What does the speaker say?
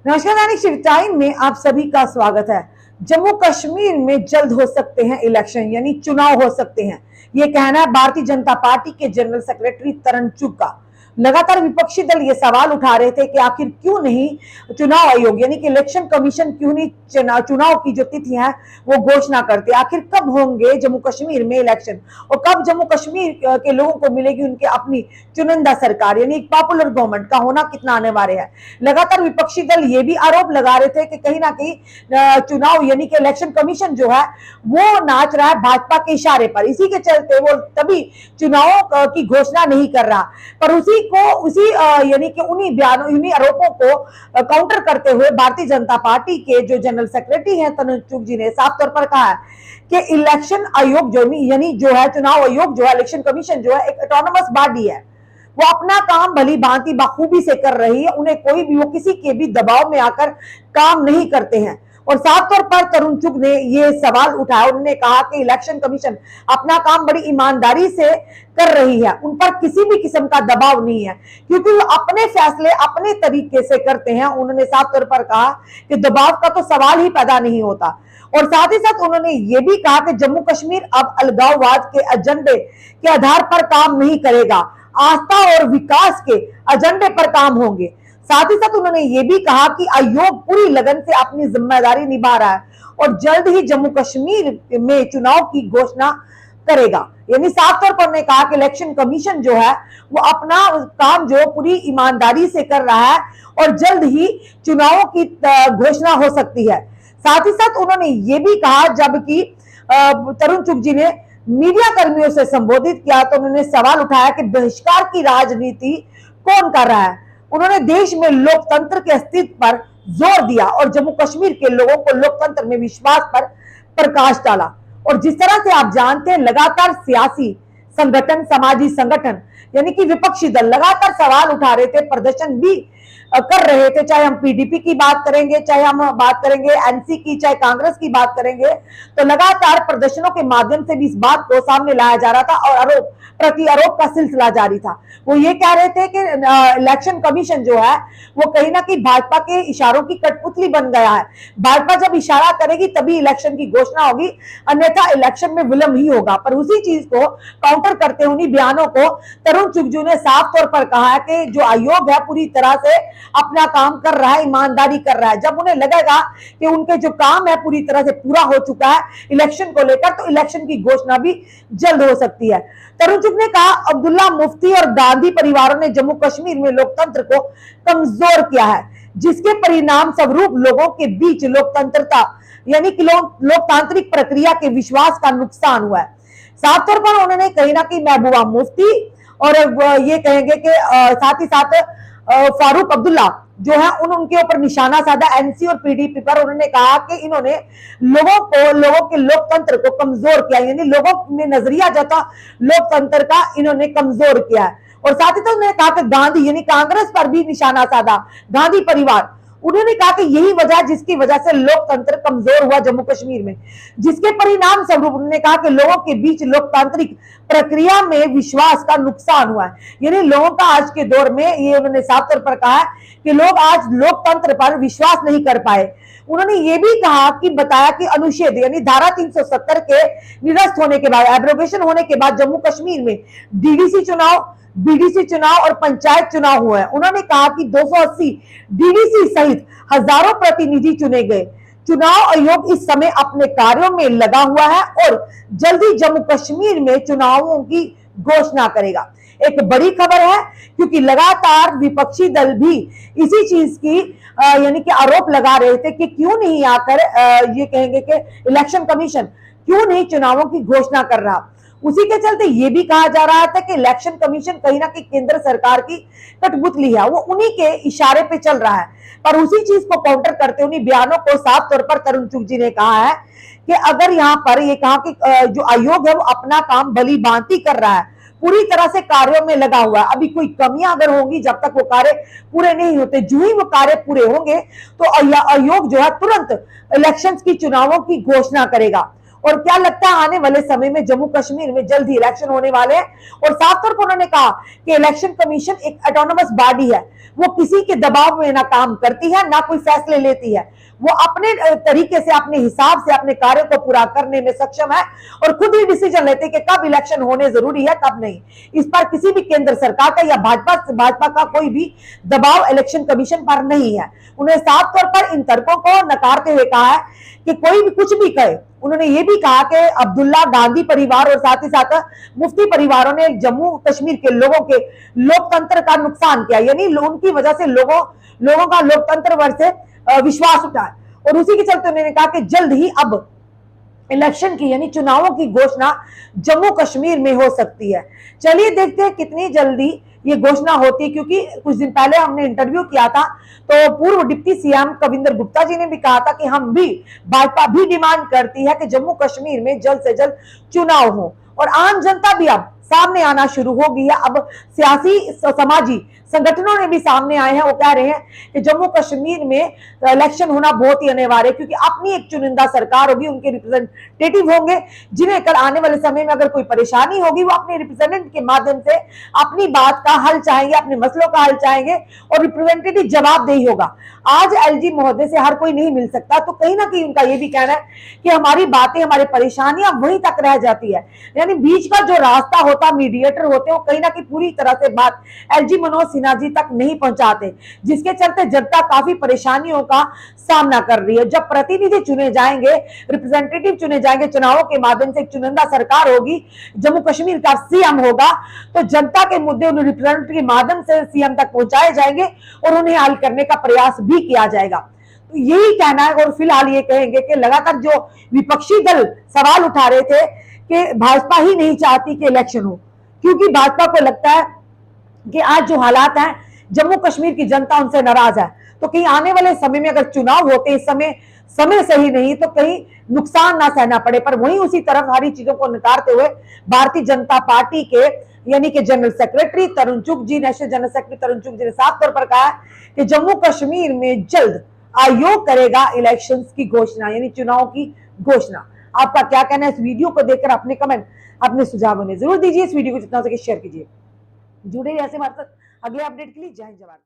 नमस्कार, दैनिक शिव टाइम में आप सभी का स्वागत है। जम्मू कश्मीर में जल्द हो सकते हैं इलेक्शन, यानी चुनाव हो सकते हैं। ये कहना है भारतीय जनता पार्टी के जनरल सेक्रेटरी तरुण चुग का। लगातार विपक्षी दल ये सवाल उठा रहे थे कि आखिर क्यों नहीं चुनाव आयोग यानी कि इलेक्शन कमीशन क्यों नहीं चुनाव की जो तिथि है वो घोषणा करते। आखिर कब होंगे जम्मू कश्मीर में इलेक्शन और कब जम्मू कश्मीर के लोगों को मिलेगी उनके अपनी चुनिंदा सरकार, यानी एक पॉपुलर गवर्नमेंट का होना कितना अनिवार्य है। लगातार विपक्षी दल ये भी आरोप लगा रहे थे कि कहीं ना कहीं चुनाव यानी कि इलेक्शन कमीशन जो है वो नाच रहा है भाजपा के इशारे पर, इसी के चलते वो तभी चुनावों की घोषणा नहीं कर रहा। पर उसी यानी कि उन्हीं आरोपों को काउंटर करते हुए भारतीय जनता पार्टी के जो जनरल सेक्रेटरी हैं तरुण चुग जी ने साफ तौर पर कहा है कि इलेक्शन आयोग जो है चुनाव आयोग जो है इलेक्शन कमीशन जो है एक ऑटोनोमस बॉडी है। वो अपना काम भली भांति बखूबी से कर रही है। उन्हें कोई भी वो किसी के भी दबाव में आकर काम नहीं करते हैं। और साफ तौर पर तरुण चुग ने ये सवाल उठाया। उन्होंने कहा कि इलेक्शन कमीशन अपना काम बड़ी ईमानदारी से कर रही है, उन पर किसी भी किस्म का दबाव नहीं है क्योंकि वो अपने फैसले अपने तरीके से करते हैं। उन्होंने साफ तौर पर कहा कि दबाव का तो सवाल ही पैदा नहीं होता। और साथ ही साथ उन्होंने ये भी कहा कि जम्मू कश्मीर अब अलगाववाद के एजेंडे के आधार पर काम नहीं करेगा, आस्था और विकास के एजेंडे पर काम होंगे। साथ ही साथ उन्होंने ये भी कहा कि आयोग पूरी लगन से अपनी जिम्मेदारी निभा रहा है और जल्द ही जम्मू कश्मीर में चुनाव की घोषणा करेगा। यानी साफ तौर पर उन्होंने कहा कि इलेक्शन कमीशन जो है वो अपना काम जो पूरी ईमानदारी से कर रहा है और जल्द ही चुनावों की घोषणा हो सकती है। साथ ही साथ उन्होंने ये भी कहा, जबकि तरुण चुग जी ने मीडिया कर्मियों से संबोधित किया तो उन्होंने सवाल उठाया कि बहिष्कार की राजनीति कौन कर रहा है। उन्होंने देश में लोकतंत्र के अस्तित्व पर जोर दिया और जम्मू कश्मीर के लोगों को लोकतंत्र में विश्वास पर प्रकाश डाला। और जिस तरह से आप जानते हैं लगातार सियासी संगठन, समाजी संगठन यानी कि विपक्षी दल लगातार सवाल उठा रहे थे, प्रदर्शन भी कर रहे थे। चाहे हम पीडीपी की बात करेंगे, चाहे हम बात करेंगे एनसी की, चाहे कांग्रेस की बात करेंगे, तो लगातार प्रदर्शनों के माध्यम से भी इस बात को सामने लाया जा रहा था और आरोप प्रति आरोप का सिलसिला जारी था। वो ये कह रहे थे कि इलेक्शन कमीशन जो है वो कहीं ना कहीं भाजपा के इशारों की कठपुतली बन गया है। भाजपा जब इशारा करेगी तभी इलेक्शन की घोषणा होगी, अन्यथा इलेक्शन में विलंब ही होगा। पर उसी चीज को काउंटर करते हुए उन्हीं बयानों को तरुण चुग ने साफ तौर पर कहा है कि जो आयोग है पूरी तरह से अपना काम कर रहा है, ईमानदारी कर रहा है। जब उन्हें लगेगा कि उनके जो काम है पूरी तरह से पूरा हो चुका है इलेक्शन को लेकर, तो इलेक्शन की घोषणा भी जल्द हो सकती है। तरुण चुग ने कहा, अब्दुल्ला मुफ्ती और गांधी परिवारों ने जम्मू कश्मीर में लोकतंत्र को कमजोर किया है, जिसके परिणाम स्वरूप लोगों के बीच लोकतंत्रता यानी कि लोकतांत्रिक प्रक्रिया के विश्वास का नुकसान हुआ है। साफ तौर पर उन्होंने कहीं ना कहीं महबूबा मुफ्ती और ये कहेंगे कि साथ ही साथ फारूक अब्दुल्ला जो है उनके ऊपर निशाना साधा एनसी और पीडीपी पर। उन्होंने कहा कि इन्होंने लोगों के लोकतंत्र को कमजोर किया, यानी लोगों में नजरिया जो था लोकतंत्र का इन्होंने कमजोर किया है। और साथ ही साथ उन्होंने कहा कि गांधी यानी कांग्रेस पर भी निशाना साधा, गांधी परिवार। उन्होंने कहा कि यही वजह जिसकी वजह से लोकतंत्र कमजोर हुआ जम्मू कश्मीर में, जिसके परिणाम स्वरूप उन्होंने कहा कि लोगों के बीच लोकतांत्रिक प्रक्रिया में विश्वास का नुकसान हुआ है। यानी लोगों का आज के दौर में, ये उन्होंने साफ तौर पर कहा कि लोग आज लोकतंत्र पर विश्वास नहीं कर पाए। उन्होंने ये भी कहा कि बताया कि अनुच्छेद यानी धारा 370 के निरस्त होने के बाद, एब्रोगेशन होने के बाद जम्मू कश्मीर में डीडीसी चुनाव, बीडीसी चुनाव और पंचायत चुनाव हुए हैं। उन्होंने कहा कि 280 डीडीसी सहित हजारों प्रतिनिधि चुने गए। चुनाव आयोग इस समय अपने कार्यों में लगा हुआ है और जल्दी जम्मू कश्मीर में चुनावों की घोषणा करेगा। एक बड़ी खबर है क्योंकि लगातार विपक्षी दल भी इसी चीज की यानी कि आरोप लगा रहे थे कि क्यों नहीं आकर ये कहेंगे कि इलेक्शन कमीशन क्यों नहीं चुनावों की घोषणा कर रहा। उसी के चलते ये भी कहा जा रहा था कि इलेक्शन कमीशन कहीं ना कहीं केंद्र सरकार की कठपुतली है, वो उन्हीं के इशारे पे चल रहा है। पर उसी चीज को काउंटर करते उन्हीं बयानों को साफ तौर पर तरुण चुग जी ने कहा है कि अगर यहाँ पर ये कहा कि जो आयोग है वो अपना काम भली भांति कर रहा है, पूरी तरह से कार्यों में लगा हुआ है। अभी कोई कमियां अगर होंगी, जब तक वो कार्य पूरे नहीं होते, जो ही वो कार्य पूरे होंगे तो आयोग जो है तुरंत इलेक्शंस की चुनावों की घोषणा करेगा। और क्या लगता है आने वाले समय में जम्मू कश्मीर में जल्द ही इलेक्शन होने वाले हैं? और साफ तौर पर उन्होंने कहा कि इलेक्शन कमीशन एक ऑटोनोमस बॉडी है, वो किसी के दबाव में ना काम करती है ना कोई फैसले लेती है, वो अपने तरीके से अपने हिसाब से अपने कार्य को पूरा करने में सक्षम है और खुद ही डिसीजन लेते कि कब इलेक्शन होने जरूरी है कब नहीं। इस पर किसी भी केंद्र सरकार का या भाजपा का कोई भी दबाव इलेक्शन कमीशन पर नहीं है। उन्होंने साफ तौर पर इन तर्कों को नकारते हुए कहा है कि कोई भी कुछ भी कहे। उन्होंने ये भी कहा कि अब्दुल्ला गांधी परिवार और साथ ही साथ मुफ्ती परिवारों ने जम्मू कश्मीर के लोगों के लोकतंत्र का नुकसान किया, यानी उनकी वजह से लोगों का लोकतंत्र पर से विश्वास उठा है। और उसी के चलते उन्होंने कहा कि जल्द ही अब इलेक्शन की यानी चुनावों की घोषणा जम्मू कश्मीर में हो सकती है। चलिए देखते हैं कितनी जल्दी ये घोषणा होती है, क्योंकि कुछ दिन पहले हमने इंटरव्यू किया था तो पूर्व डिप्टी सीएम कविंदर गुप्ता जी ने भी कहा था कि हम भी भाजपा भी डिमांड करती है कि जम्मू कश्मीर में जल्द से जल्द चुनाव हो। और आम जनता भी अब सामने आना शुरू हो गई है। अब सियासी समाजी संगठनों ने भी सामने आए हैं, वो कह रहे हैं कि जम्मू कश्मीर में इलेक्शन होना बहुत ही अनिवार्य है, क्योंकि अपनी एक चुनिंदा सरकार होगी, उनके रिप्रेजेंटेटिव होंगे जिन्हें कल आने वाले समय में अगर कोई परेशानी होगी वो अपने रिप्रेजेंटेटिव के माध्यम से अपनी बात का हल चाहेंगे, अपने मसलों का हल चाहेंगे और रिप्रेजेंटेटिव जवाबदेही होगा। आज एलजी महोदय से हर कोई नहीं मिल सकता, तो कहीं ना कहीं उनका ये भी कहना है कि हमारी बातें हमारी परेशानियां वहीं तक रह जाती है, यानी बीच का जो रास्ता होता मीडिएटर होते हैं वो कहीं ना कहीं पूरी तरह से बात एलजी मनोज सिन्हा जी तक नहीं पहुंचाते, जिसके चलते जनता काफी परेशानियों का सामना कर रही है। जब प्रतिनिधि चुने जाएंगे, रिप्रेजेंटेटिव चुने जाएंगे चुनावों के माध्यम से, एक चुनिंदा सरकार होगी, जम्मू कश्मीर का सीएम होगा, तो जनता के मुद्दे उन्हें रिप्रेजेंटेटिव के माध्यम से सीएम तक पहुंचाए जाएंगे और उन्हें हल करने का प्रयास भी किया जाएगा। तो यही कहना है। और फिलहाल ये कहेंगे कि लगातार जो विपक्षी दल सवाल उठा रहे थे कि भाजपा ही नहीं चाहती कि इलेक्शन हो, क्योंकि भाजपा को लगता है कि आज जो हालात हैं जम्मू कश्मीर की जनता उनसे नाराज है, तो कहीं आने वाले समय में अगर चुनाव होते इस समय सही नहीं तो कहीं नुकसान ना सहना पड़े। पर वहीं उसी तरफ सारी चीजों को नकारते हुए भारतीय जनता पार्टी के यानी कि जनरल सेक्रेटरी तरुण चुग जी, नेशनल जनरल सेक्रेटरी तरुण चुग जी ने साफ तौर पर कहा कि जम्मू कश्मीर में जल्द आयोग करेगा इलेक्शंस की घोषणा, यानी चुनाव की घोषणा। आपका क्या कहना है इस वीडियो को देखकर? अपने कमेंट अपने सुझाव हमें जरूर दीजिए। इस वीडियो को जितना हो सके शेयर कीजिए। जुड़े रहिए ऐसे हमारे साथ अगले अपडेट के लिए। जय हिंद जवान।